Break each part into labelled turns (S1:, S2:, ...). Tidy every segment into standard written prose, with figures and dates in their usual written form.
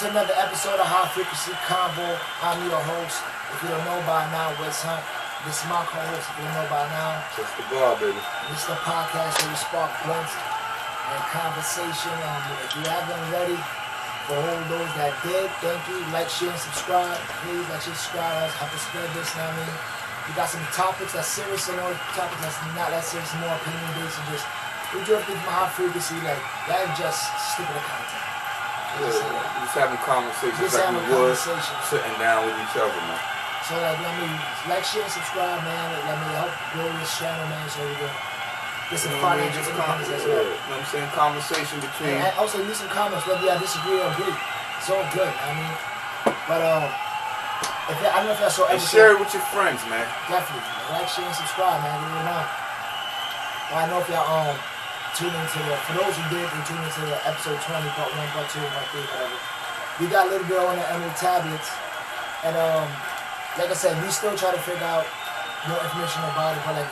S1: to another episode of High Frequency Convo. I'm your host. If you don't know by now, Wes Hunt. This is my co-host. If you don't know by now,
S2: Juss Da God, baby.
S1: this is the podcast where we spark blunts and conversation. If you haven't already, for all those that did, thank you. Like, share, and subscribe. Please like, share, subscribe. Help us spread this. You know what I mean? We got some topics that's serious and all topics that's not that serious, more opinion based, and just we drifting from high frequency. Like that is just stupid content.
S2: Yeah, just having conversations like we would sitting down with each other, man.
S1: So like, let me like, share, subscribe, man. Let me help grow this channel, man. So we can get some financial independence as well.
S2: You know what I'm saying? Conversation between.
S1: And also leave some comments whether y'all disagree or agree. It's all good. I mean, but if I don't know if y'all saw.
S2: And share it with your friends, man.
S1: Definitely. Like, share, and subscribe, man. Give me a mind. Well, I know if y'all tune into for those who did, they tune into the episode 20, part 1, part 2, part 3, whatever. We got a little bit on the emerald tablets. And like I said, we still try to figure out more information about it, but like,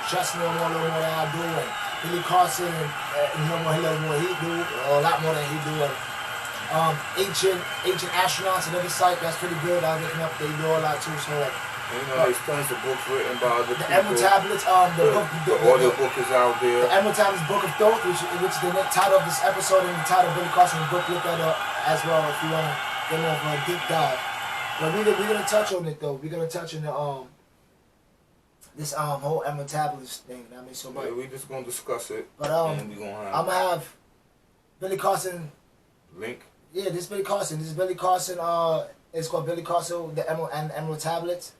S1: just know more, a little more than I do, and Billy Carson, know more, a little more he do, or a lot more than he do, and ancient astronauts and every site, that's pretty good. I was looking up, they do a lot too, so like,
S2: you know, there's tons of books written by other people.
S1: The Emerald Tablets,
S2: the audio book is out there.
S1: The Emerald Tablets Book of Thoth, which is the title of this episode, and the title of Billy Carson's book. Look that up as well if you want to get more of a deep dive. But we're gonna touch on it though. We're gonna touch on the this whole Emerald Tablets thing. I mean, so
S2: yeah, we just gonna discuss it.
S1: But
S2: and we gonna have
S1: I'm gonna have Billy Carson
S2: link.
S1: Yeah, this is Billy Carson. This is Billy Carson. It's called Billy Carson, the Emerald Tablets.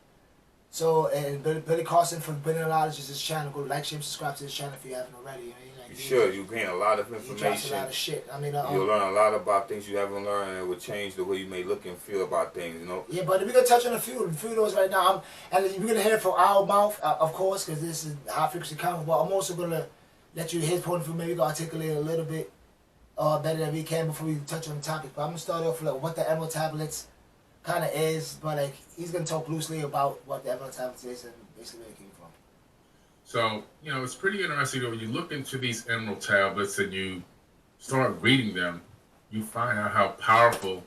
S1: So, and Billy Carson from Brilliant Knowledge is his channel. Go like, share, subscribe to his channel if you haven't already.
S2: You should. You gain a lot of information.
S1: He drops a lot of shit. I mean,
S2: you'll learn a lot about things you haven't learned, and it will change the way you may look and feel about things. You know.
S1: Yeah, but we're gonna touch on a few of those right now. And we're gonna hear it from our mouth, of course, because this is high frequency convo. But I'm also gonna let you his point of view. Maybe articulate a little bit better than we can before we touch on the topic. But I'm gonna start off with like, what the Emerald Tablets kind of is, but like he's gonna talk loosely about what the Emerald Tablets is and basically where it came from.
S3: So, you know, it's pretty interesting when you look into these Emerald Tablets and you start reading them, you find out how powerful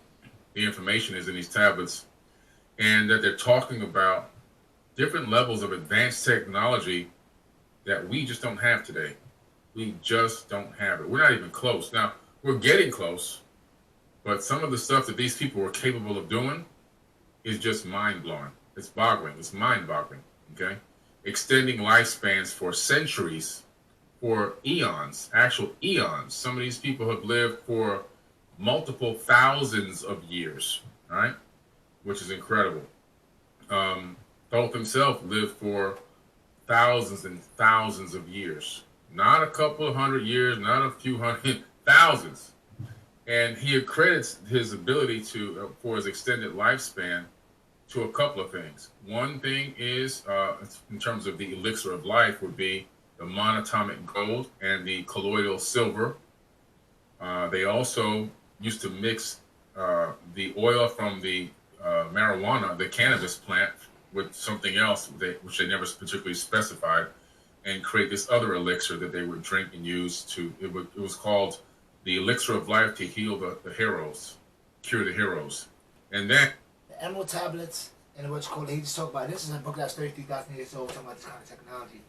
S3: the information is in these tablets, and that they're talking about different levels of advanced technology that we just don't have today. We just don't have it. We're not even close. Now, we're getting close, but some of the stuff that these people were capable of doing is just mind-blowing. It's boggling. It's mind-boggling, okay? Extending lifespans for centuries, for eons, actual eons. Some of these people have lived for multiple thousands of years, all right? Which is incredible. Thoth himself lived for thousands and thousands of years. Not a couple of hundred years, not a few hundred, thousands. And he accredits his ability to, for his extended lifespan, to a couple of things. One thing is, in terms of the elixir of life, would be the monatomic gold and the colloidal silver. They also used to mix the oil from the marijuana, the cannabis plant, with something else, which they never particularly specified, and create this other elixir that they would drink and use to, it was called the elixir of life to heal the heroes, cure the heroes. And then
S1: the Emerald Tablets and what you call it, he just talked about, this is a book that's 33,000 years old, talking about this kind of technology,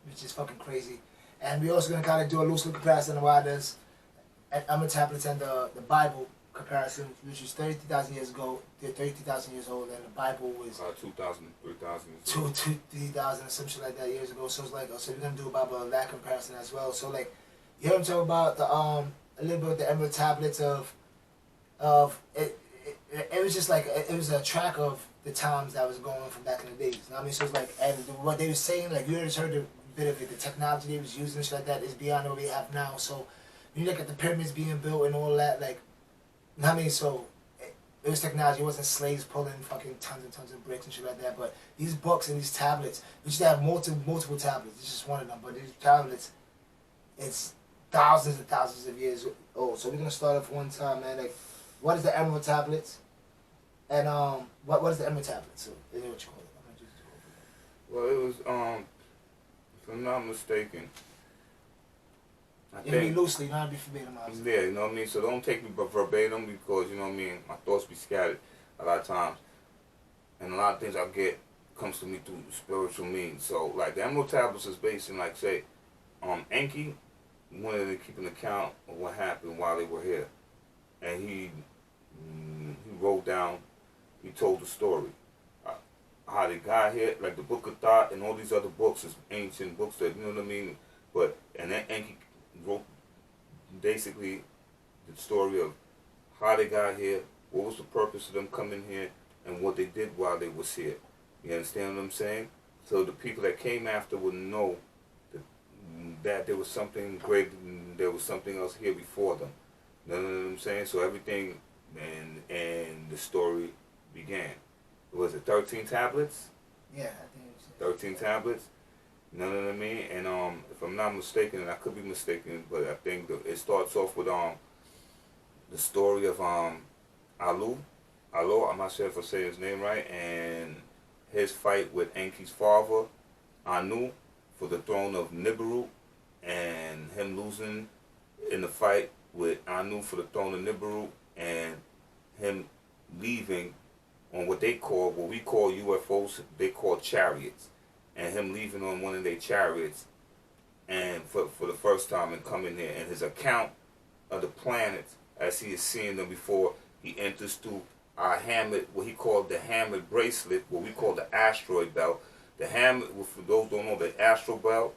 S1: which is fucking crazy. And we're also going to kind of do a loose comparison of why there's Emerald Tablets and the Bible comparison, which is 33,000 years ago, they're 33,000 years old, and the Bible was
S2: 2,000, 3,000.
S1: 3,000 or some shit like that years ago. So it's like, so we're going to do about that comparison as well. So like, you hear him talk about the, a little bit of the Emerald Tablets of it was just like, it was a track of the times that was going on from back in the days. You know what I mean? So it's like, and what they were saying, like, you already heard a bit of it, the technology they was using and shit like that is beyond what we have now. So when you look at the pyramids being built and all that, like, you know what I mean? So it was technology. It wasn't slaves pulling fucking tons and tons of bricks and shit like that. But these books and these tablets, which they have multiple tablets. It's just one of them. But these tablets, it's thousands and thousands of years old. So we're gonna start off one time, man. Like, what is the Emerald Tablets? And what is the Emerald Tablets? So is that what you call it?
S2: Well, it was if I'm not mistaken,
S1: It'll be loosely, not be verbatim.
S2: Yeah, you know what I mean? So don't take me verbatim because, you know what I mean, my thoughts be scattered a lot of times. And a lot of things I get comes to me through spiritual means. So, like, the Emerald Tablets is based in, like, say, Enki wanted to keep an account of what happened while they were here. And he wrote down, he told the story. How they got here, like the Book of Thoth and all these other books is ancient books that, you know what I mean? But, and then Enki wrote basically the story of how they got here, what was the purpose of them coming here, and what they did while they was here. You understand what I'm saying? So the people that came after would know that there was something great, there was something else here before them. You know what I'm saying? So everything and the story began. Was it 13 tablets?
S1: Yeah, I think it was
S2: 13 tablets. You know what I mean? And if I'm not mistaken, and I could be mistaken, but I think it starts off with the story of Alu, I'm not sure if I say his name right, and his fight with Enki's father, Anu, for the throne of Nibiru, and him losing in the fight with Anu for the throne of Nibiru, and him leaving on what we call UFOs, they call chariots, and him leaving on one of their chariots, and for the first time and coming here, and his account of the planets as he is seeing them before he enters through our hammered, what he called the hammered bracelet, what we call the asteroid belt. The hammered, for those who don't know, the astral belt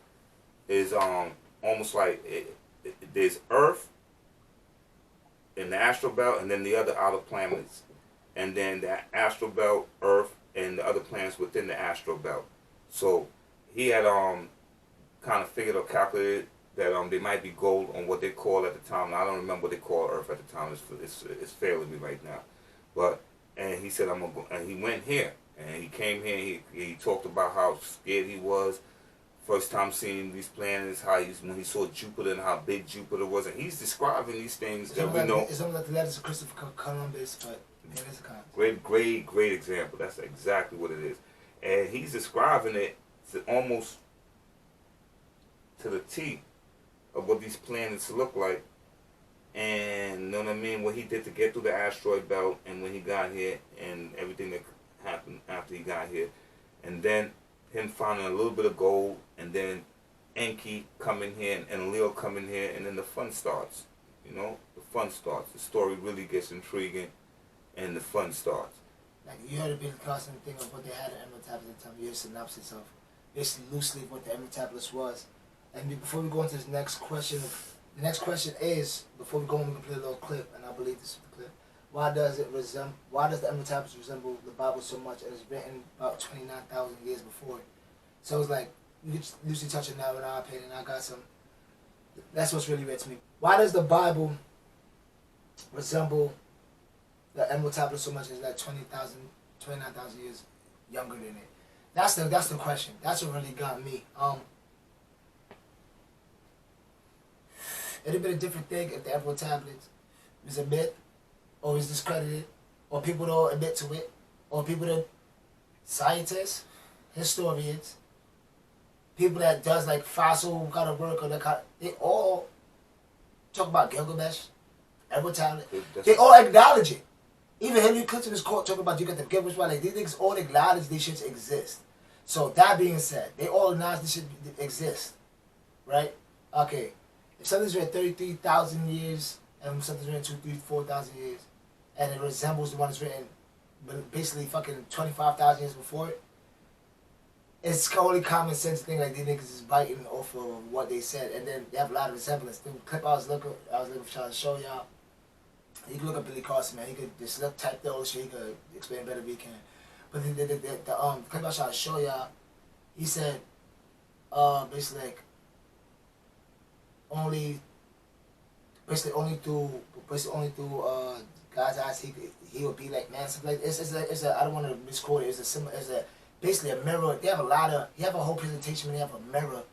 S2: is almost like there's Earth in the astral belt, and then the other outer planets. And then the astral belt, Earth, and the other planets within the astral belt. So he had kind of figured or calculated that they might be gold on what they call at the time. Now, I don't remember what they call Earth at the time. It's failing me right now. But and he said I'm gonna go, and he went here and he came here. He talked about how scared he was. First time seeing these planets, when he saw Jupiter and how big Jupiter was, and he's describing these things that we know.
S1: It's something like the letters of Christopher Columbus, but.
S2: Great example. That's exactly what it is. And he's describing it to almost to the T of what these planets look like. And you know what I mean? What he did to get through the asteroid belt, and when he got here, and everything that happened after he got here. And then him finding a little bit of gold, and then Enki coming here, and Leo coming here, and then the fun starts. You know? The fun starts. The story really gets intriguing. And the fun starts.
S1: Like, you heard a bit of constant thing of what they had at Emerald Tablets at the time. You heard a synopsis of basically loosely what the Emerald Tablets was. And before we go into this next question, the next question is, before we go on, we can play a little clip, and I believe this is the clip. Why does the Emerald Tablets resemble the Bible so much? And it's written about 29,000 years before it. So it's like, you can loosely touch it now in our opinion. I got some. That's what's really weird to me. Why does the Bible resemble the Emerald Tablet so much? Is like 29,000 years younger than it? That's the question. That's what really got me. It'd have been a different thing if the Emerald Tablet was a myth, or was discredited, or people don't admit to it, or people that scientists, historians, people that does like fossil kind of work, or they all talk about Gilgamesh, Emerald Tablet. They all acknowledge it. Even Henry Clinton is caught talking about you got the Gilgamesh, like these niggas all acknowledge these shits exist. So that being said, they all acknowledge this shit exist, right? Okay, if something's been 33,000 years and something's been 2, 3, 4,000 years, and it resembles the one that's written, but basically fucking 25,000 years before it, it's only common sense thing like these niggas is biting off of what they said, and then they have a lot of resemblance. The clip I was looking for trying to show y'all. You can look up Billy Carson, man. He could just type the old shit. He could explain better than we can. But the clip I was trying to show y'all, he said, basically like only through God's eyes he would be like, man, something like it's a I don't want to misquote it. It's basically a mirror. They have you have a whole presentation when they have a mirror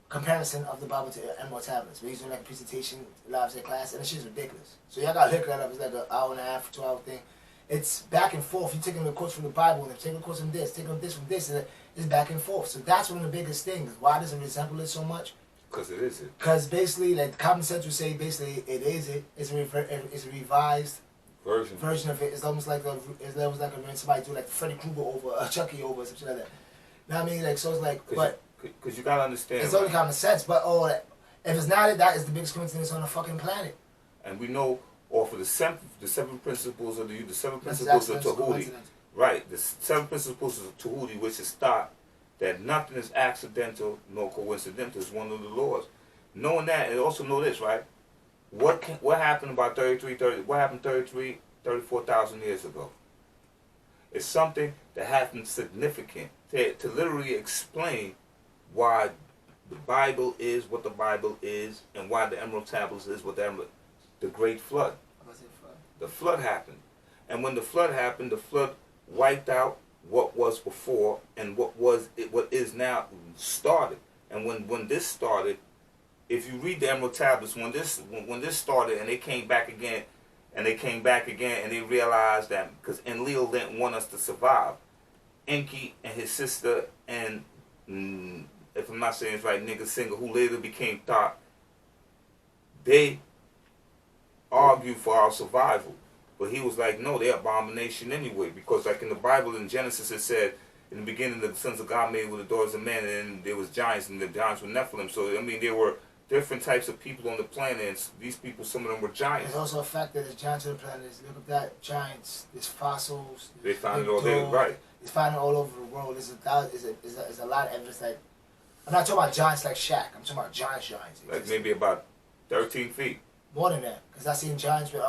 S1: comparison of the Bible to Emerald Tablets. We're using like a presentation live in class, and this shit's ridiculous. So y'all gotta look that up. It's like an hour and a half, 2 hour thing. It's back and forth. You're taking the quotes from the Bible, and they're taking the quotes from this, taking this from this, and it's back and forth. So that's one of the biggest things. Why does it resemble it so much?
S2: Because it is it.
S1: Because basically, like common sense would say, basically it is it. It's a revised version of it. It's almost like when somebody do like Freddy Krueger over, Chucky over, or something like that. You know what I mean? Like so, it's like, but
S2: because you gotta understand,
S1: it's only common sense. But if it's not it, that is the biggest coincidence on the fucking planet.
S2: And we know off of the seven principles of the seven principles of Tahuti, right? The seven principles of Tahuti, which is thought that nothing is accidental nor coincidental, is one of the laws. Knowing that, and also know this, right? What happened about 34,000 years ago? It's something that happened significant to literally explain why the Bible is what the Bible is, and why the Emerald Tablets is what the Great Flood. The flood happened, and when the flood happened, the flood wiped out what was before, and what is now started. And when this started, if you read the Emerald Tablets, when this started, and they came back again, and they realized that because Enlil didn't want us to survive, Enki and his sister and if I'm not saying it's right, Nigga Singer, who later became Thoth, they argued for our survival. But he was like, no, they're abomination anyway. Because like in the Bible, in Genesis, it said, in the beginning, the sons of God made with the daughters of men, and there was giants, and the giants were Nephilim. So, I mean, there were different types of people on the planet, and these people, some of them were giants.
S1: There's also a fact that there's giants on the planet. Look at that, giants, there's fossils.
S2: They found it all there, right.
S1: It's found it all over the world. There's a lot of evidence that, I'm not talking about giants like Shaq. I'm talking about giants.
S2: Like maybe about 13 feet.
S1: More than that, because I seen giants with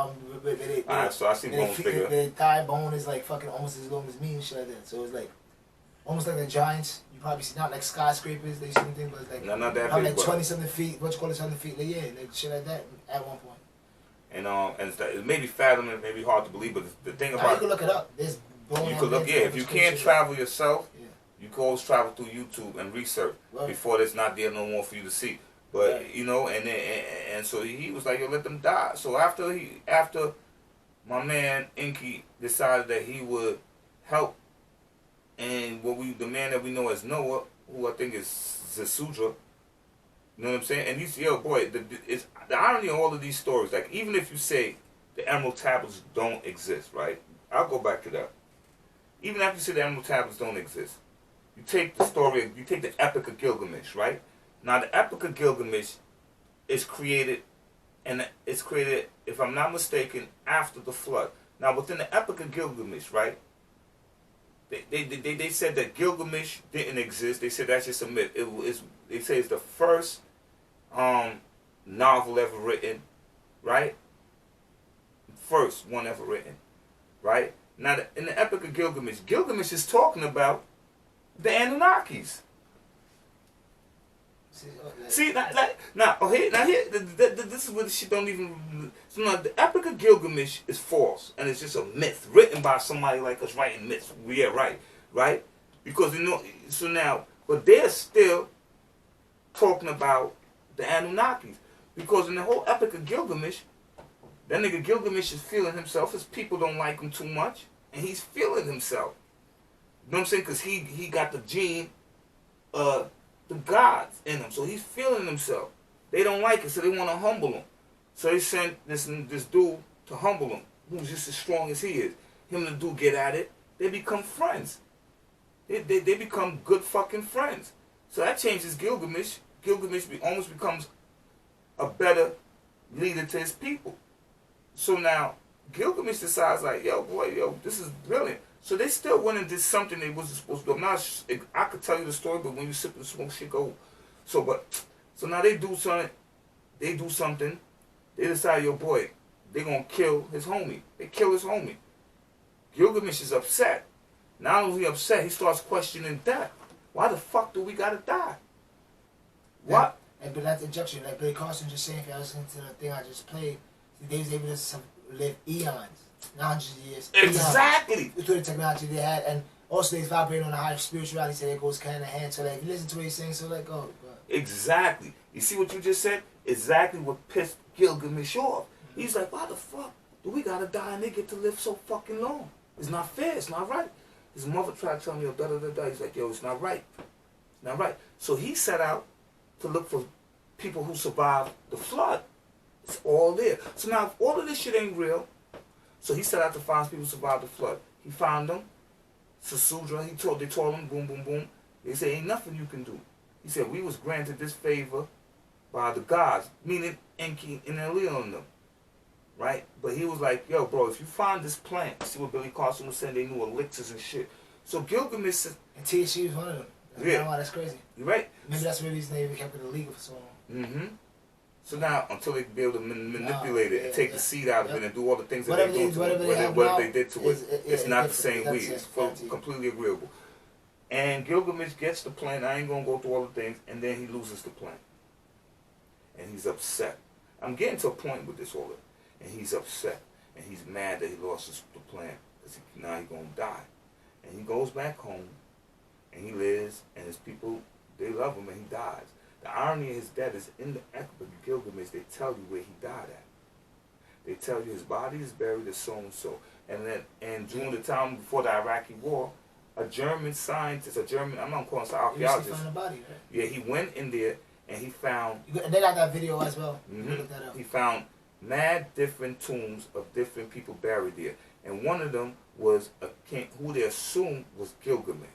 S2: so I seen bones bigger.
S1: Their thigh bone is like fucking almost as long as me and shit like that. So it's like almost like the giants. You probably see not like skyscrapers. They see anything, but it's like
S2: not that
S1: probably
S2: big,
S1: like 20-something feet. What you call it, 20 feet? Like, yeah, like shit like that at one point.
S2: And it may be fathom, it may be hard to believe, but the thing about
S1: you can look it up. There's
S2: you could look, yeah. If you can't travel yourself, you can always travel through YouTube and research before it's not there no more for you to see. But you know, and so he was like, yo, let them die. So after my man Enki decided that he would help, and the man that we know as Noah, who I think is Zasudra, you know what I'm saying? And he's, yo, boy, it's the irony of all of these stories. Like, even if you say the Emerald Tablets don't exist, right? I'll go back to that. Even after you say the Emerald Tablets don't exist, you take the Epic of Gilgamesh, right? Now, the Epic of Gilgamesh is created, if I'm not mistaken, after the flood. Now, within the Epic of Gilgamesh, right, they said that Gilgamesh didn't exist. They said that's just a myth. They say it's the first novel ever written, right? First one ever written, right? Now, in the Epic of Gilgamesh, Gilgamesh is talking about the Anunnakis. See, this is where the shit don't even. So now, the Epic of Gilgamesh is false, and it's just a myth written by somebody like us writing myths. Yeah, right? Because you know. So now, but they're still talking about the Anunnakis, because in the whole Epic of Gilgamesh, that nigga Gilgamesh is feeling himself. His people don't like him too much, and he's feeling himself. You know what I'm saying? Because he got the gene, the gods in him, so he's feeling himself. They don't like it, so they want to humble him. So they sent this dude to humble him, who's just as strong as he is. Him and the dude get at it. They become friends. They become good fucking friends. So that changes Gilgamesh. Gilgamesh almost becomes a better leader to his people. So now Gilgamesh decides like, yo, this is brilliant. So they still went and did something they wasn't supposed to do. I could tell you the story, but when you sip the smoke, shit go. So now they do something. They decide, yo, boy, they gonna kill his homie. They kill his homie. Gilgamesh is upset. Not only upset, he starts questioning death. Why the fuck do we gotta die? What?
S1: But that's injection. Like Billy Carson just saying, if you're listening to the thing I just played, they was able to live eons. 900 years.
S2: Exactly.
S1: With the technology they had, and also they vibrating on a higher spirituality, so it goes hand in hand. So like, you listen to what he's saying, so like, go.
S2: Exactly. You see what you just said? Exactly what pissed Gilgamesh off. Mm-hmm. He's like, why the fuck do we gotta die and they get to live so fucking long? It's not fair. It's not right. His mother tried to tell me, yo, da. He's like, yo, it's not right. It's not right. So he set out to look for people who survived the flood. It's all there. So now, if all of this shit ain't real, so he set out to find people who survived the flood. He found them. Sasudra, they told him, boom, boom, boom. They said, ain't nothing you can do. He said, we was granted this favor by the gods, meaning Enki and Enlil and them. Right? But he was like, yo, bro, if you find this plant, see what Billy Carson was saying, they knew elixirs and shit. So Gilgamesh said,
S1: and THC was one of them. That's crazy.
S2: You right?
S1: Maybe that's the reason they even kept it illegal for so long.
S2: Mm-hmm. So now, until they be able to manipulate it and take the seed out of it and do all the things that
S1: whatever
S2: they do to it, whatever they did to it, it's not the same weed. It's completely agreeable. And Gilgamesh gets the plant. I ain't going to go through all the things. And then he loses the plant. And he's upset. I'm getting to a point with this order. And he's upset. And he's mad that he lost the plant. Because now he's going to die. And he goes back home. And he lives. And his people, they love him. And he dies. The irony of his death is in the Epic of Gilgamesh, they tell you where he died at. They tell you his body is buried at so-and-so. And during the time before the Iraqi war, a German scientist, I'm not calling him an archaeologist.
S1: He found the body, right?
S2: Yeah, he went in there and he found...
S1: And they got that video as well.
S2: Look that up. He found mad different tombs of different people buried there. And one of them was a king who they assumed was Gilgamesh.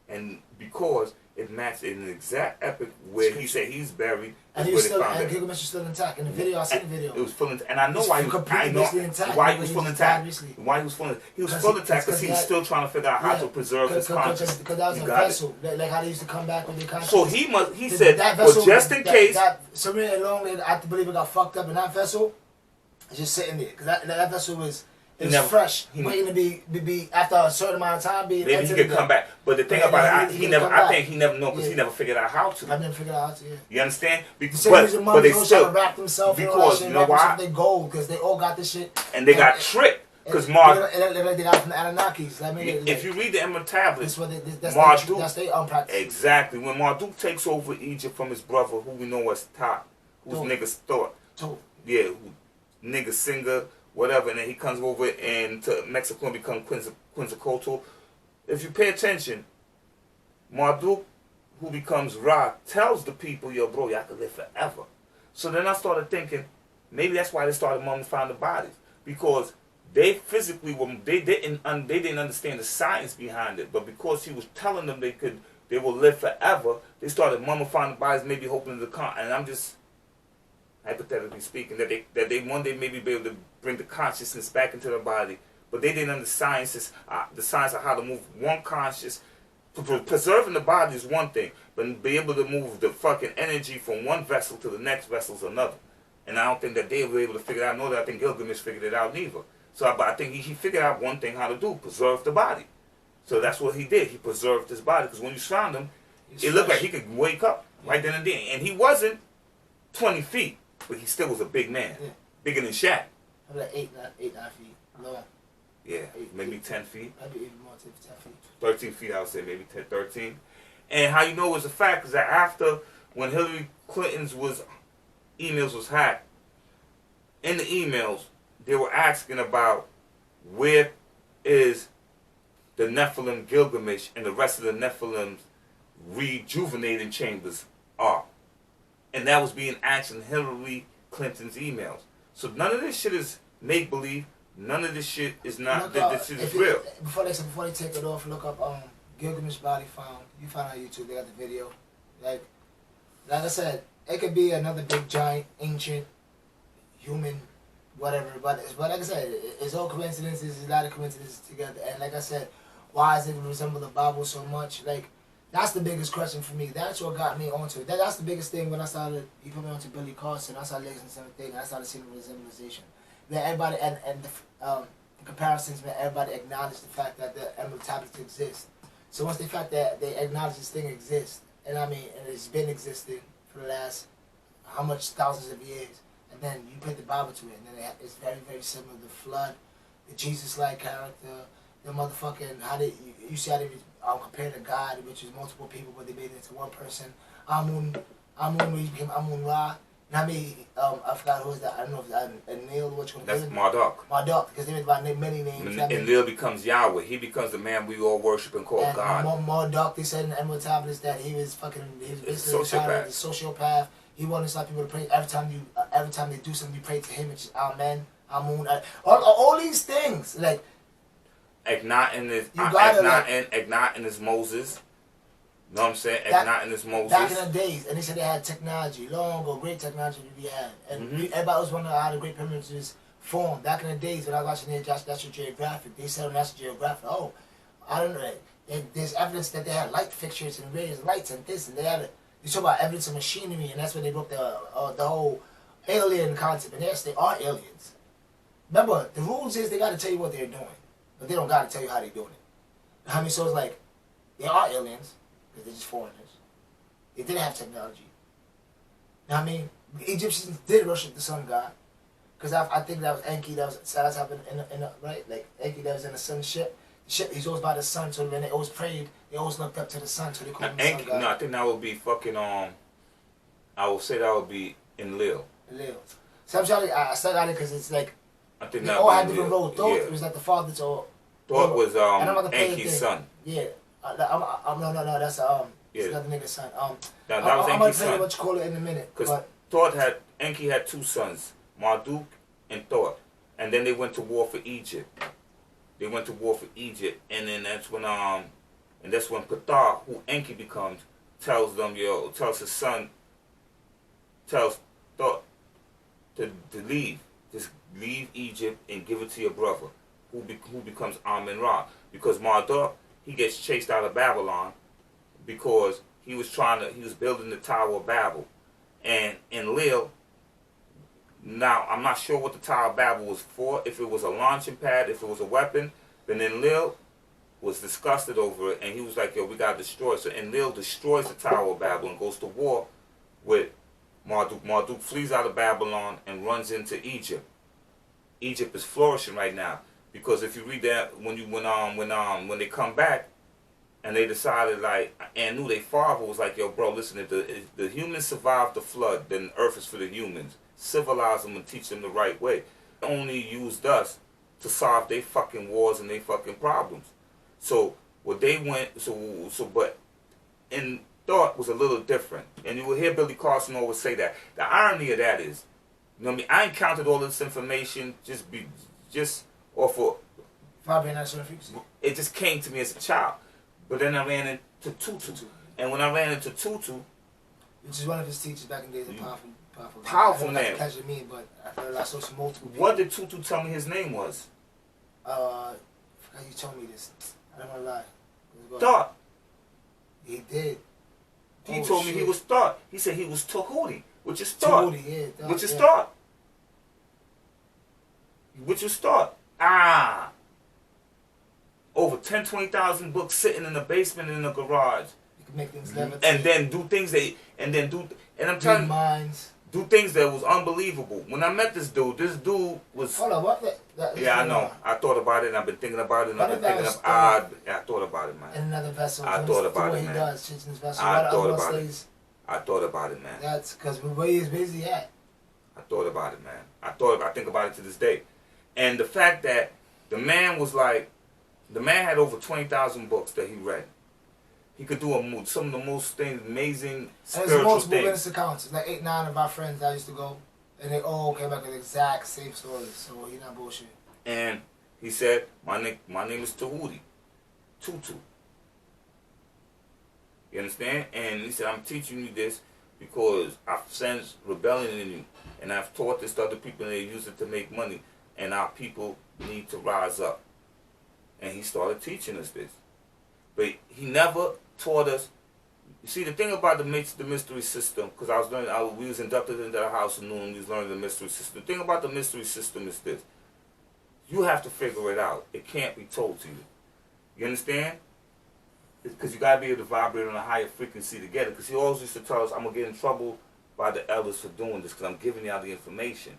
S2: And because it matched in an exact epic where he said he's buried,
S1: and he was still, and Gilgamesh was still intact. In the video, I seen the video.
S2: It was full intact, and I know why he was intact. Why he was full intact? Why he was full intact? He was full intact because he was still trying to figure out how to preserve his consciousness.
S1: Because that was a vessel, like how they used to come back with their consciousness.
S2: So he said, well, just in case.
S1: Serena alone, I believe it got fucked up in that vessel. It's just sitting there because that vessel was. It was fresh, waiting to be after a certain amount of time. Maybe he could come back, but the thing about it, I think he never know because he never figured out how to. I never figured out how to. Yeah.
S2: You understand?
S1: But they still wrap themselves because you know why? They gold because they all got this shit,
S2: and they got tricked because
S1: they got it from the Anunnakis.
S2: If you read the Emerald Tablets,
S1: that's their unpracticed.
S2: Exactly. When Marduk takes over Egypt from his brother, who we know as Thoth, who's niggas Thoth. Yeah, nigga singer. Whatever, and then he comes over and to Mexico and becomes Quetzalcoatl. If you pay attention, Marduk, who becomes Ra, tells the people, yo, bro, y'all could live forever. So then I started thinking, maybe that's why they started mummifying the bodies, because they physically were, they didn't understand the science behind it, but because he was telling them they will live forever, they started mummifying the bodies, maybe hoping to come. And I'm just hypothetically speaking, that they one day maybe be able to bring the consciousness back into the body, but they didn't understand the science of how to move one conscious. Preserving the body is one thing, but be able to move the fucking energy from one vessel to the next vessel is another. And I don't think that they were able to figure it out. Nor that I think Gilgamesh figured it out neither. So I think he figured out one thing how to do: preserve the body. So that's what he did. He preserved his body because when you found him, it looked like he could wake up right then and there. And he wasn't 20 feet. But he still was a big man. Yeah. Bigger than Shaq.
S1: Probably like 9 feet long.
S2: Yeah, maybe 10 feet.
S1: Maybe even more, 10 feet.
S2: 13 feet, I would say, maybe 10, 13. And how you know it's a fact is that after, when Hillary Clinton's emails was hacked, in the emails, they were asking about where is the Nephilim Gilgamesh and the rest of the Nephilim's rejuvenating chambers are. And that was being asked in Hillary Clinton's emails. So none of this shit is make-believe. None of this shit is not, this shit is real.
S1: Before they take it off, look up Gilgamesh body found. You find on YouTube, they got the video. Like I said, it could be another big, giant, ancient, human, whatever. But like I said, it's all coincidences. There's a lot of coincidences together. And like I said, why does it resemble the Bible so much? Like, that's the biggest question for me. That's what got me onto it. That's the biggest thing when I started, you put me onto Billy Carson, I started listening to everything, and I started seeing the resemblance. That everybody, and the comparisons, man, everybody acknowledged the fact that the Emerald Tablets exist. So once the fact that they acknowledge this thing exists, and I mean, and it's been existing for the last, how much, thousands of years, and then you put the Bible to it, and then it's very, very similar. The flood, the Jesus-like character, the motherfucking, how they, you see how they compare to God, which is multiple people, but they made it into one person. Amun, when he became Amun Ra. And I mean, I forgot who was that. I don't know if it's Neil, which one.
S2: That's Marduk.
S1: Marduk, because they made by many names.
S2: And Neil becomes Yahweh. He becomes the man we all worship and call God.
S1: Marduk, they said in the Emerald Tablets that he was fucking, he was basically a sociopath. He wanted some people to pray every time they do something. You pray to him, which is Amen, Amun, all these things. Like
S2: Akhenaten is Moses. You know what I'm saying? Akhenaten is Moses.
S1: Back in the days, and they said they had technology, long ago, great technology we had, and everybody was wondering how the Great Pyramids was formed. Back in the days when I was watching National Geographic, they said on National Geographic, oh, I don't know. There's evidence that they had light fixtures and various lights and this, and they had. You talk about evidence of machinery, and that's when they broke the whole alien concept. And yes, they are aliens. Remember, the rules is they got to tell you what they're doing, but they don't got to tell you how they're doing it. I mean, so it's like they are aliens because they're just foreigners. They didn't have technology. You know what I mean? The Egyptians did worship the sun god, because I think that was Enki. That was happening in the right, like Enki that was in the sun ship. He's always by the sun, so when they always prayed, they always looked up to the sun, so they called him the sun god.
S2: No, I think that would be fucking I would say that would be in Lil.
S1: So I'm trying to, I still got it because it's like
S2: I think
S1: they
S2: that
S1: all had
S2: would be
S1: different roles. Thoth, it was like the father to
S2: Thoth was Enki's son.
S1: Yeah, no, that's another nigga's son.
S2: That was Enki's son.
S1: I'm what you call it in a minute.
S2: Because Thoth Enki had two sons, Marduk and Thoth, and then they went to war for Egypt. They went to war for Egypt, and then that's when Ptah, who Enki becomes, tells his son, tells Thoth to leave, just leave Egypt and give it to your brother, who becomes Amun-Ra, because Marduk, he gets chased out of Babylon because he was building the Tower of Babel, and in Lil. Now, I'm not sure what the Tower of Babel was for, if it was a launching pad, if it was a weapon. But then Lil was disgusted over it, and he was like, yo, we got to destroy it. So Enlil destroys the Tower of Babel and goes to war with Marduk. Marduk flees out of Babylon and runs into Egypt. Egypt is flourishing right now, because if you read that, when they come back, and they decided, like, and knew their father was like, yo, bro, listen, if the humans survive the flood, then Earth is for the humans. Civilize them and teach them the right way. They only used us to solve their fucking wars and their fucking problems. So what they went, but in Thoth was a little different. And you will hear Billy Carson always say that. The irony of that is, you know what I mean? I encountered all this information just off of. It just came to me as a child. But then I ran into Tutu. And when I ran into Tutu,
S1: which is one of his teachers back in the days,
S2: powerful man.
S1: Me, but I feel like I saw some multiple people.
S2: What did Tutu tell me his name was?
S1: I forgot you told me this. I don't want to lie.
S2: Thoth.
S1: He did.
S2: He told me he was Thoth. He said he was Tahuti, which is Thoth. Which is Thoth. Which is Thoth. Over 10, 20,000 books sitting in the basement and in the garage.
S1: You can make things levitate.
S2: And then do things and I'm telling you, do things that was unbelievable. When I met this dude was.
S1: Hold on, what?
S2: Yeah, I know. I thought about it, and I've been thinking about it, and I've been thinking of. I thought about it, man.
S1: In another vessel.
S2: I thought about it, man. I thought about it. I thought about it, man.
S1: That's because where he's busy at.
S2: I thought about it, man. I think about it to this day, and the fact that the man had over 20,000 books that he read. He could do some of the most amazing spiritual
S1: there's multiple
S2: things.
S1: witness accounts. Like 8, 9 of our friends that used to go, and they all came back with the exact same stories. So he's not bullshit.
S2: And he said, "My name is Tahuti, Tutu." You understand? And he said, "I'm teaching you this because I've sensed rebellion in you, and I've taught this to other people, and they use it to make money, and our people need to rise up." And he started teaching us this, but he never taught us. You see, the thing about the mystery system, because we was inducted into the house of noon, we was learning the mystery system. The thing about the mystery system is this: you have to figure it out. It can't be told to you. You understand? Because you gotta be able to vibrate on a higher frequency to get it. Because he always used to tell us, "I'm gonna get in trouble by the elders for doing this, because I'm giving y'all the information."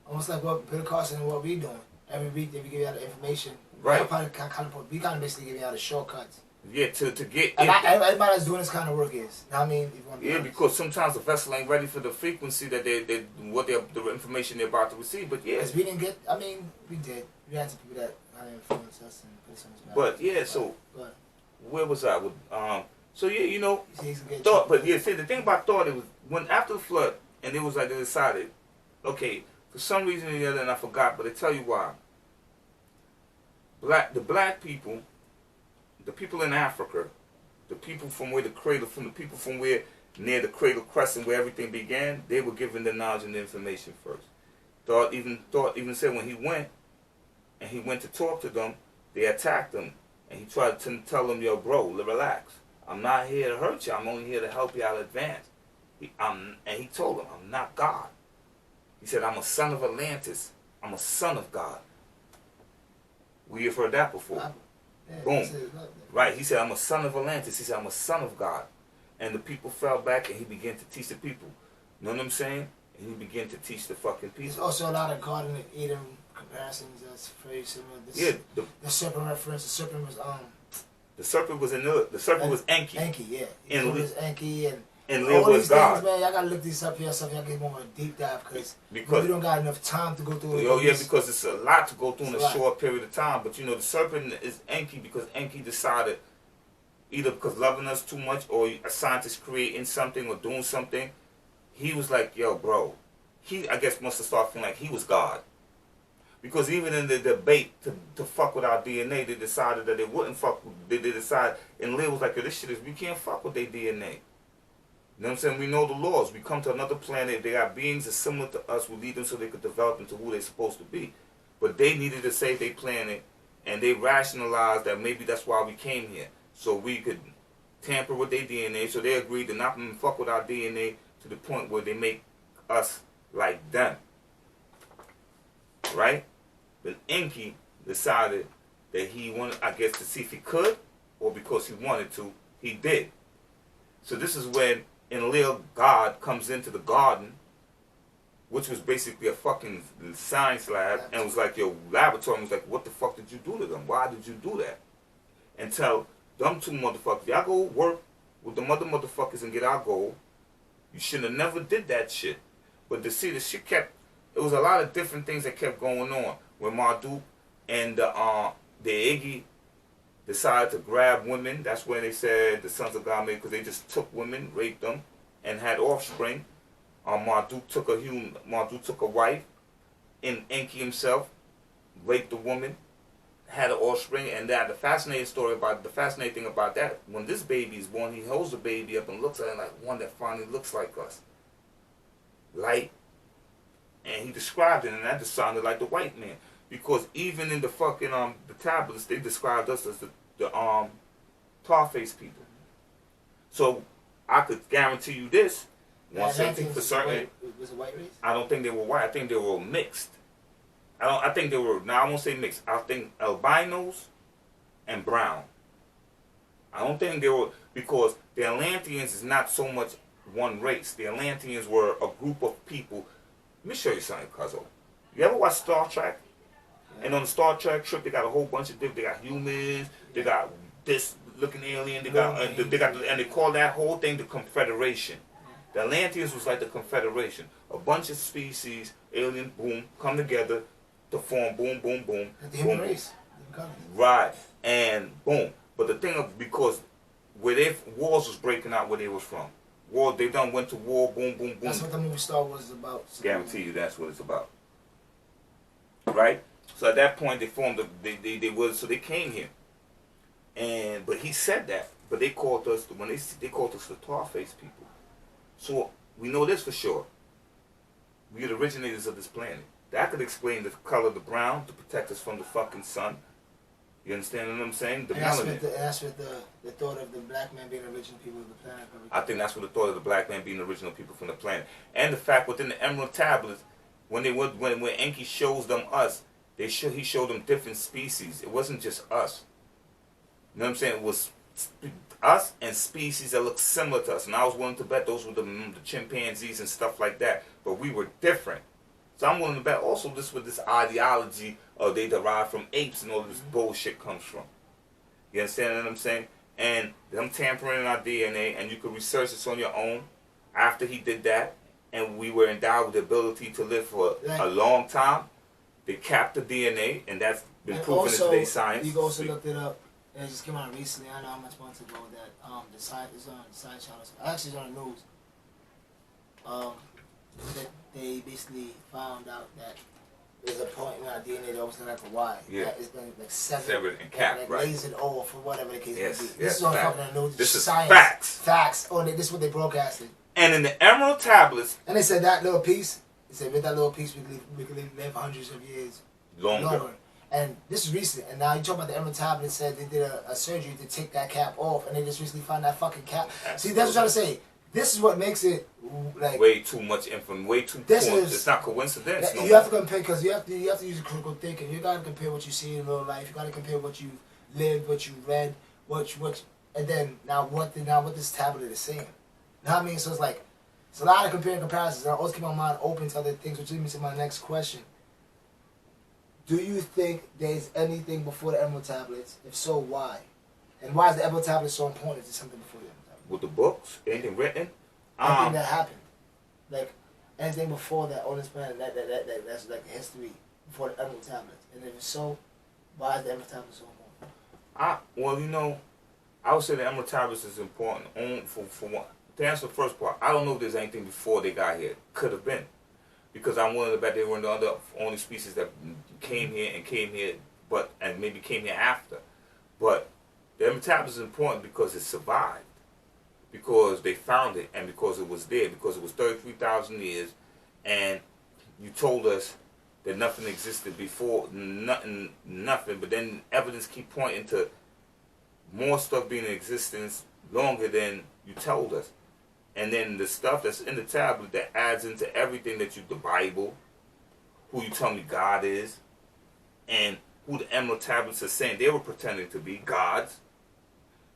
S1: Almost like what Bill Carson and what we doing. Every week they give you the information.
S2: Right.
S1: We kind of basically give you the shortcuts.
S2: Yeah, to get.
S1: Everybody that's doing this kind of work is. I mean, if you want to be honest.
S2: Because sometimes the vessel ain't ready for the frequency that the information they're about to receive. But yeah,
S1: because we didn't get. I mean, we did. We had some people that influenced us and put us on this path.
S2: But yeah, so where was I with So yeah, you know,
S1: He's gonna get
S2: Thoth. But yeah, see, the thing about Thoth, it was when after the flood, and it was like they decided, okay, for some reason or the other, and I forgot, but I tell you why. The black people, the people in Africa, the people from where the cradle, from the people from where near the cradle crescent where everything began, they were given the knowledge and the information first. Thoth even said when he went to talk to them, they attacked him, and he tried to tell them, yo, bro, relax. I'm not here to hurt you. I'm only here to help you out advance. And he told them, I'm not God. He said, I'm a son of Atlantis. I'm a son of God. We have heard that before.
S1: Yeah,
S2: Boom. Right. He said, I'm a son of Atlantis. He said, I'm a son of God. And the people fell back, and he began to teach the people. You know what I'm saying? And he began to teach the fucking people.
S1: There's also a lot of Garden of Eden comparisons that's very similar. The serpent reference. The serpent was
S2: the serpent was was Enki.
S1: Enki, yeah.
S2: And
S1: it was Enki
S2: and
S1: all
S2: was
S1: these
S2: God.
S1: things, man. Y'all gotta look these up here, so y'all get more of a deep dive because we don't got enough time to go through it.
S2: Oh yeah, because it's a lot to go through in a short period of time. But you know, the serpent is Enki because Enki decided, either because loving us too much or a scientist creating something or doing something, he was like, yo, bro. He, I guess, must have started feeling like he was God. Because even in the debate to fuck with our DNA, they decided that they wouldn't fuck with, they decided, and Lil was like, yo, this shit is, we can't fuck with their DNA. You know what I'm saying? We know the laws. We come to another planet, they got beings that are similar to us, we lead them so they could develop into who they're supposed to be. But they needed to save their planet, and they rationalized that maybe that's why we came here. So we could tamper with their DNA, so they agreed to not fuck with our DNA to the point where they make us like them. Right? But Enki decided that he wanted, I guess, to see if he could, or because he wanted to, he did. So this is when Enlil, God, comes into the garden, which was basically a fucking science lab, and was like, yo, laboratory, was like, what the fuck did you do to them? Why did you do that? And tell them two motherfuckers, y'all go work with the motherfuckers and get our goal. You should have never did that shit. But to see the shit kept, it was a lot of different things that kept going on. When Marduk and the Iggy decided to grab women, that's when they said the sons of God made, because they just took women, raped them, and had offspring. Marduk took a wife, and Enki himself raped a woman, had an offspring, and that the fascinating thing about that, when this baby is born, he holds the baby up and looks at it like one that finally looks like us. Light. And he described it, and that just sounded like the white man. Because even in the fucking the tablets, they described us as the tar-faced people. So I could guarantee you this. One thing for certain.
S1: Was it white race?
S2: I don't think they were white. I think they were mixed. I think they were. Now I won't say mixed. I think albinos and brown. I don't think they were, because the Atlanteans is not so much one race. The Atlanteans were a group of people. Let me show you something, Cuzzo. You ever watch Star Trek? Yeah. And on the Star Trek trip, they got a whole bunch of different. They got humans. They got this looking alien. They got and they call that whole thing the Confederation. The Atlanteans was like the Confederation. A bunch of species, alien, boom, come together to form boom, boom, boom.
S1: The human race.
S2: Right. And boom. But the thing of, because where their wars was breaking out where they was from. War, they done went to war, boom, boom, boom.
S1: That's what the movie Star Wars is about. So
S2: guarantee you that's what it's about. Right? So at that point they formed they was, so they came here. And but he said that. But they called us they called us the tar-faced people. So we know this for sure. We are the originators of this planet. That could explain the color of the brown to protect us from the fucking sun. You understand what I'm saying? The melanin.
S1: That's what the thought of the black man being the original people of the planet.
S2: I think that's what the thought of the black man being the original people from the planet. And the fact within the Emerald Tablets, when Enki shows them us, he showed them different species. It wasn't just us. You know what I'm saying? It was us and species that look similar to us. And I was willing to bet those were the chimpanzees and stuff like that. But we were different. So I'm willing to bet also this with this ideology of they derive from apes and all this bullshit comes from. You understand what I'm saying? And them tampering in our DNA, and you could research this on your own. After he did that, and we were endowed with the ability to live for a long time, they capped the DNA, and that's been proven in today's science.
S1: You also looked it up And it just came out recently. I don't know how much months ago that the science is on the science channel. Actually, it's on the news. That they basically found out that there's a point in our DNA that always like a Y.
S2: Yeah.
S1: That it's been like severed
S2: and capped,
S1: like
S2: right?
S1: lasered off or whatever the case may be.
S2: Yes,
S1: This is all fucking on the news.
S2: This is
S1: science.
S2: facts.
S1: Facts. Oh, this is what they broadcasted.
S2: And in the Emerald Tablets,
S1: And they said that little piece. They said with that little piece we could live hundreds of years longer. And this is recent. And now you talk about the Emerald Tablet. Said they did a surgery to take that cap off, and they just recently found that fucking cap. See, that's what I'm trying to say. This is what makes it like
S2: way too much information, way too points. It's not coincidence.
S1: You have to compare because you have to use critical thinking. You gotta compare what you see in real life. You gotta compare what you lived, what you read, and then what this tablet is saying. You know what I mean? So it's like it's a lot of comparing comparisons. And I always keep my mind open to other things, which leads me to my next question. Do you think there's anything before the Emerald Tablets? If so, why? And why is the Emerald Tablet so important? Is something before the Emerald Tablet?
S2: With the books, anything written?
S1: Anything that happened. Like, anything before that on this planet, that's like history before the Emerald Tablets. And if it's so, why is the Emerald Tablets so important?
S2: Well, you know, I would say the Emerald Tablets is important for one. To answer the first part, I don't know if there's anything before they got here. Could have been. Because I'm willing to bet they were the other only species that came here, and maybe came here after. But the Emerald Tablets is important because it survived. Because they found it, and because it was there, because it was 33,000 years, and you told us that nothing existed before, nothing, but then evidence keep pointing to more stuff being in existence longer than you told us. And then the stuff that's in the tablet that adds into everything that the Bible, who you tell me God is, and who the Emerald Tablets are saying they were pretending to be gods.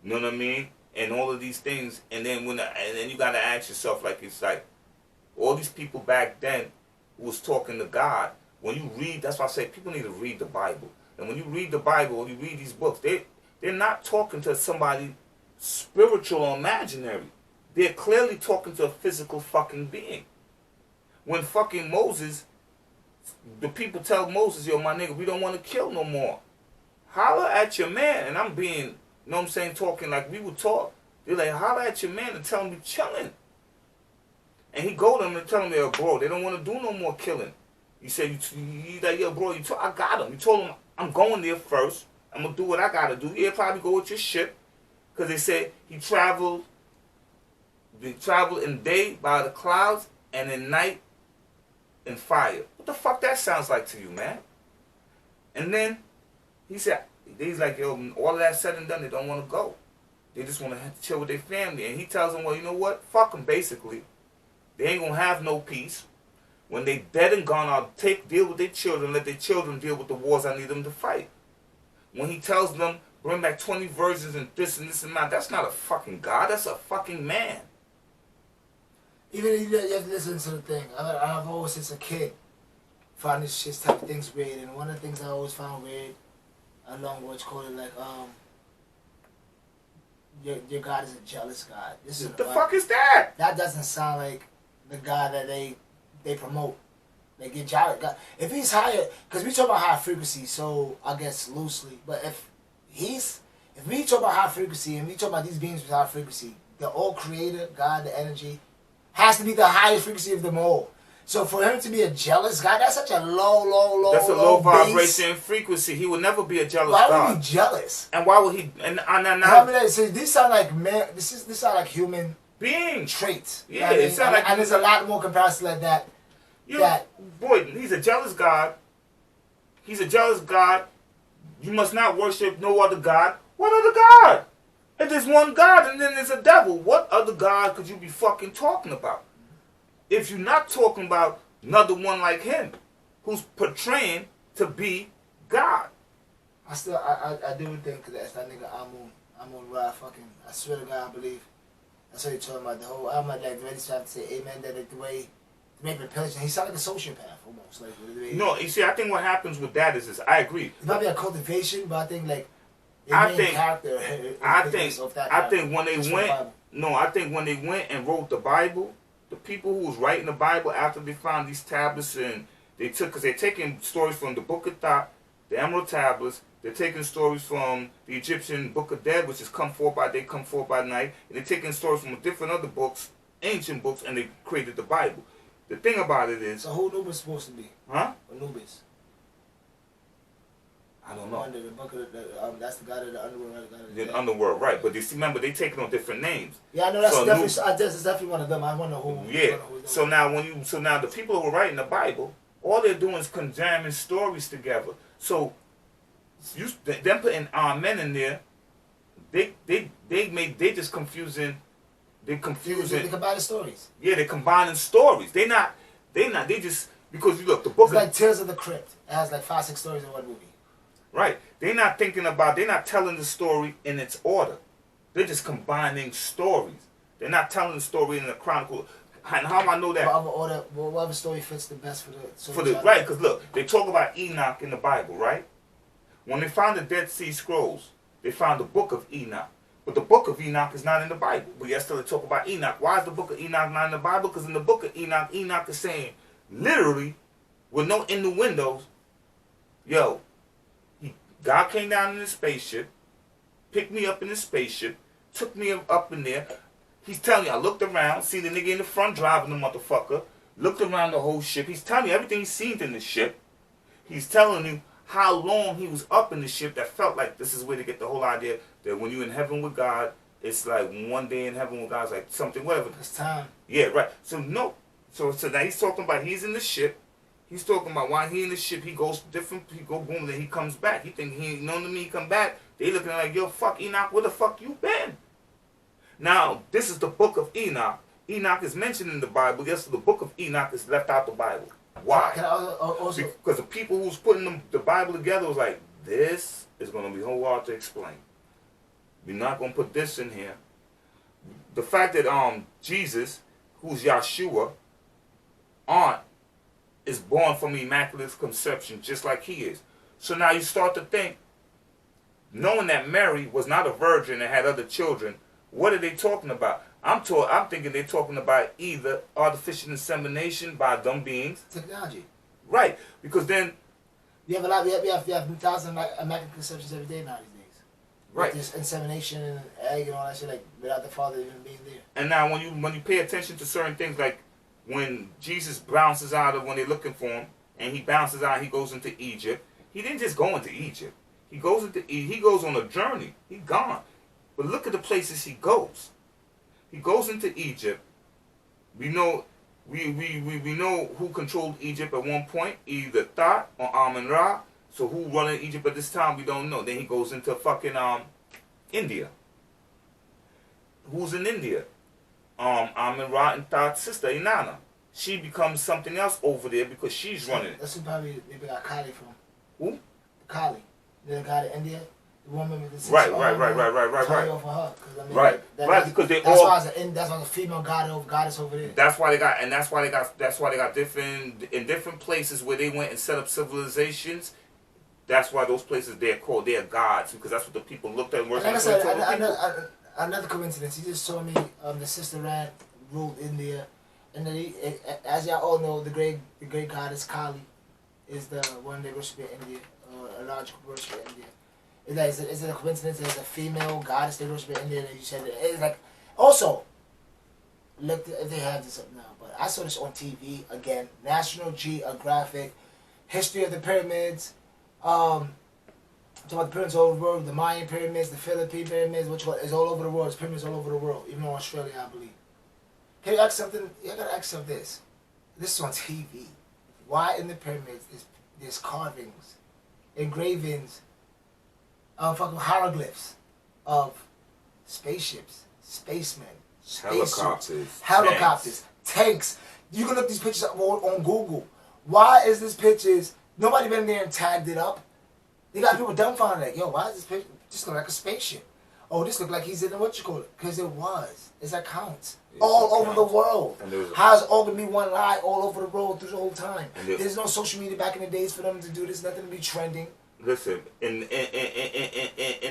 S2: You know what I mean? And all of these things, and then you gotta ask yourself, like, it's like all these people back then who was talking to God. When you read, that's why I say people need to read the Bible. And when you read the Bible, or you read these books, they're not talking to somebody spiritual or imaginary. They're clearly talking to a physical fucking being. When fucking Moses, the people tell Moses, yo, my nigga, we don't want to kill no more. Holler at your man, and I'm being, you know what I'm saying, talking like we would talk. They're like, holler at your man and tell him we chilling. And he go to them and tell him, yo, bro, they don't want to do no more killing. You say, you like, yo, bro, I got him. You told him, I'm going there first. I'm going to do what I got to do. Yeah, probably go with your ship. Because they said he traveled in day by the clouds and in night in fire. What the fuck that sounds like to you, man? And then he said, he's like, yo, all of that said and done, they don't want to go. They just want to chill with their family. And he tells them, well, you know what? Fuck them, basically. They ain't going to have no peace. When they dead and gone, I'll deal with their children, let their children deal with the wars I need them to fight. When he tells them, bring back 20 virgins and this and that, that's not a fucking God. That's a fucking man.
S1: Even if you have to listen to the thing. I've always, since a kid, found this shit type of things weird. And one of the things I always found weird, along with called it like, your God is a jealous God. This is
S2: what the fuck is that?
S1: That doesn't sound like the God that they promote. Like your jealous God. If he's higher, because we talk about high frequency, so I guess loosely. But if we talk about high frequency and we talk about these beings with high frequency, the all creator, God, the energy, has to be the highest frequency of them all. So for him to be a jealous God, that's such a low.
S2: That's a low vibration frequency. He would never be a jealous God.
S1: Why would he be jealous?
S2: And why would he?
S1: So these sound like man. This sound like human
S2: being
S1: traits.
S2: Yeah, it sounds like.
S1: And there's a lot more comparison like that.
S2: Boy, he's a jealous God. He's a jealous God. You must not worship no other God. What other God? If there's one God and then there's a devil, what other God could you be fucking talking about? If you're not talking about another one like him, who's portraying to be God.
S1: I do think that's that nigga Amun Ra fucking, I swear to God, I believe. That's what you're talking about. The whole, I'm like ready to have to say amen, that the way to make repellent, he sounded like a sociopath almost. Like,
S2: no, you see, I think what happens with that is this. I agree.
S1: It might be a cultivation, but I think like,
S2: I think when they went and wrote the Bible, the people who was writing the Bible after they found these tablets, and because they're taking stories from the Book of Thoth, the Emerald Tablets, They're taking stories from the Egyptian Book of Dead, which is come forth by day, come forth by night. And they're taking stories from different other books, ancient books, and they created the Bible. The thing about it is...
S1: So who Anubis supposed to be?
S2: Huh?
S1: Anubis.
S2: I don't know.
S1: The book of that's the god of the underworld. Right?
S2: The underworld, right. But you see, remember, they take it on different names.
S1: Yeah, I know that's definitely one of them. I wonder who.
S2: Yeah. So now the people who were writing the Bible, all they're doing is conjamming stories together. So them putting amen in there, they just confusing. They're confusing.
S1: They combine the stories.
S2: Yeah, they're combining stories. They just because you look the book.
S1: It's like Tales of the Crypt. It has like 5-6 stories in one movie.
S2: Right. They're not telling the story in its order. They're just combining stories. They're not telling the story in the chronicle. And how I know that?
S1: Whatever story fits the best for the
S2: right, because look, they talk about Enoch in the Bible, right? When they found the Dead Sea Scrolls, they found the book of Enoch. But the book of Enoch is not in the Bible. But yet still they talk about Enoch. Why is the book of Enoch not in the Bible? Because in the book of Enoch, Enoch is saying, literally, with no innuendos, yo, God came down in his spaceship, picked me up in his spaceship, took me up in there. He's telling you, I looked around, see the nigga in the front driving the motherfucker, looked around the whole ship. He's telling you everything he's seen in the ship. He's telling you how long he was up in the ship that felt like this is where they get the whole idea that when you're in heaven with God, it's like one day in heaven with God is like something, whatever.
S1: It's time.
S2: Yeah, right. So no. So now he's talking about he's in the ship. He's talking about why he in the ship, he goes different, he go boom, then he comes back. He think he ain't known to me, he come back. They looking like, yo, fuck Enoch, where the fuck you been? Now, this is the book of Enoch. Enoch is mentioned in the Bible. Yes, the book of Enoch is left out the Bible. Why?
S1: Can I also
S2: because the people who's putting the Bible together was like, this is going to be whole hard to explain. We're not going to put this in here. The fact that Jesus, who's Yahshua, aunt, is born from immaculate conception just like he is. So now you start to think, knowing that Mary was not a virgin and had other children, what are they talking about? I'm thinking they're talking about either artificial insemination by dumb beings.
S1: Technology.
S2: Right. Because then
S1: we have 1,000 immaculate conceptions every day nowadays.
S2: Right.
S1: Just insemination and egg and all that shit, like without the father even being there.
S2: And now when you pay attention to certain things, like when Jesus bounces out of when they're looking for him, and he bounces out, he goes into Egypt. He didn't just go into Egypt. He goes on a journey. He's gone. But look at the places he goes. He goes into Egypt. We know we know who controlled Egypt at one point, either Thoth or Amun-Ra. So who running Egypt at this time, we don't know. Then he goes into fucking India. Who's in India? Amun-Ra and Thoth's sister, Inanna. She becomes something else over there because she's running it.
S1: That's who probably maybe got Kali from.
S2: Who?
S1: Kali. The guy in India. The woman with the
S2: right.
S1: Over her. I mean,
S2: right. Because
S1: that's why there's a female goddess over there.
S2: That's why they got different places where they went and set up civilizations. That's why those places they're gods, because that's what the people looked at and worshiped.
S1: Like I said, another coincidence. He just told me the sister Ran ruled India, and then as y'all all know, the great goddess Kali is the one they worship in India, a large worship in India. Is it a coincidence there's a female goddess they worship in India that you said that? It's like, also, look if they have this up now, but I saw this on TV again, National Geographic, history of the pyramids, talking about the pyramids all over the world, the Mayan pyramids, the Philippine pyramids, which one is all over the world, there's pyramids all over the world, even in Australia, I believe. Can you ask something? You gotta ask yourself this. This is on TV. Why in the pyramids there's carvings, engravings, fucking hieroglyphs of spaceships, spacemen, helicopters, tanks. You can look these pictures up on Google. Why is this pictures? Nobody been there and tagged it up. They got people dumbfounded like, yo, why is this picture just look like a spaceship? Oh, this look like he's in what you call it? Because it was. It's that counts. All over the world. How's it all gonna be one lie all over the world through the whole time? There's no social media back in the days for them to do this, nothing to be trending.
S2: Listen, in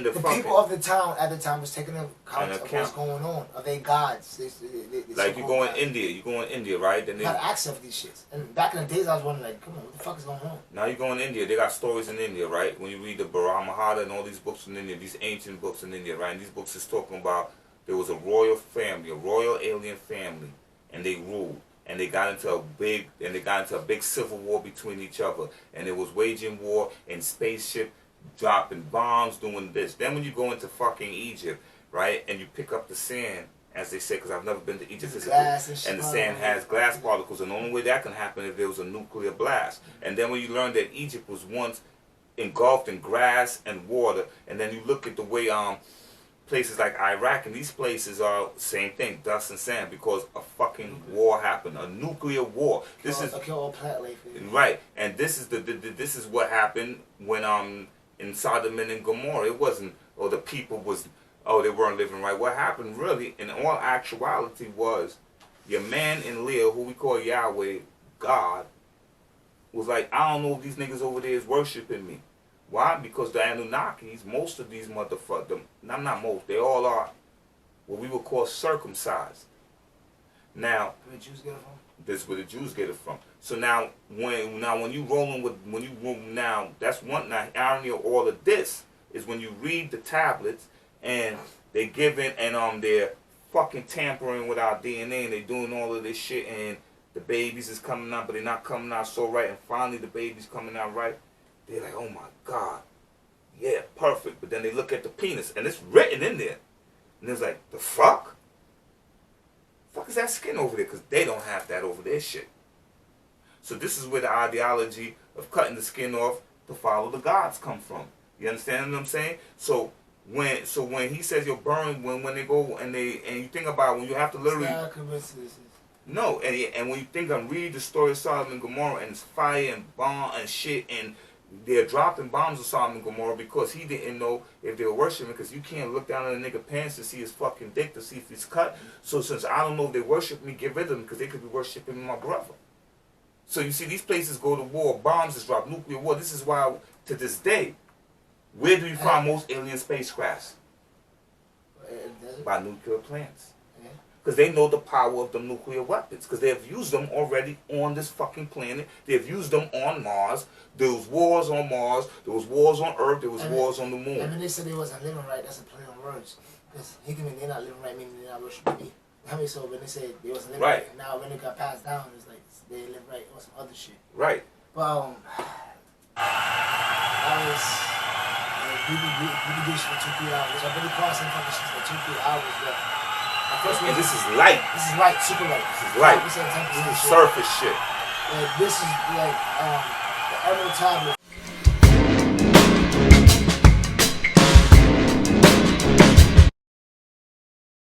S2: the
S1: The
S2: fucking,
S1: people of the town at the time was taking account of what's going on. Of their gods. They
S2: like you go in
S1: gods.
S2: India, you go in India, right? Then
S1: You gotta accept these shits. And back in the days, I was wondering, like, come on, what the fuck is going on?
S2: now you go in India, they got stories in India, right? When you read the Brahmahada and all these books in India, these ancient books in India, right? And these books is talking about there was a royal family, a royal alien family, and they ruled. And they got into a big civil war between each other, and it was waging war in spaceship, dropping bombs, doing this. Then when you go into fucking Egypt, right, and you pick up the sand, as they say, because I've never been to Egypt physically, and the sand has glass particles, and the only way that can happen is if there was a nuclear blast. And then when you learn that Egypt was once engulfed in grass and water, and then you look at the way places like Iraq and these places are same thing, dust and sand, because a fucking war happened, a nuclear war. This is right, and this is this is what happened when in Sodom and Gomorrah. It wasn't, or the people was, they weren't living right. What happened really, in all actuality, was your man in Leah, who we call Yahweh, God, was like, I don't know if these niggas over there is worshiping me. Why? Because the Anunnakis, most of these motherfuckers, not most, they all are what we would call circumcised. Now,
S1: where the Jews get it from?
S2: This is where the Jews get it from. So now when you rolling with, that's one, now irony of all of this is when you read the tablets and they giving and they're fucking tampering with our DNA and they doing all of this shit and the babies is coming out but they're not coming out so right, and finally the baby's coming out right. They're like, oh my God, yeah, perfect. But then they look at the penis, and it's written in there. And it's like, the fuck? The fuck is that skin over there? Because they don't have that over their shit. So this is where the ideology of cutting the skin off to follow the gods come from. You understand what I'm saying? So when he says you're burned, when they go and you think about when you have to literally... No, and when you think and read the story of Sodom and Gomorrah and it's fire and bomb and shit and they're dropping bombs on Sodom and Gomorrah because he didn't know if they were worshiping, because you can't look down at a nigga pants to see his fucking dick to see if he's cut. So since I don't know if they worship me, get rid of them because they could be worshiping my brother. So you see these places go to war, bombs is dropped, nuclear war. This is why to this day, where do you find most alien spacecrafts? By nuclear plants. Because they know the power of the nuclear weapons. Because they have used them already on this fucking planet. They have used them on Mars. There was wars on Mars. There was wars on Earth. There was wars on the moon.
S1: And when they said they wasn't living right, that's a play on words. Because he can mean they're not living right, meaning they're not worshiping me. I mean, so when they said they wasn't living right, now when it got passed down, it's like they live right or some other shit.
S2: Right.
S1: But I was really good for 2-3 hours. I've been crossing fucking shit for 2-3 hours, but
S2: and this is light.
S1: This is light, super light.
S2: This is light. This is surface shit.
S1: This is like the Emerald Tablet.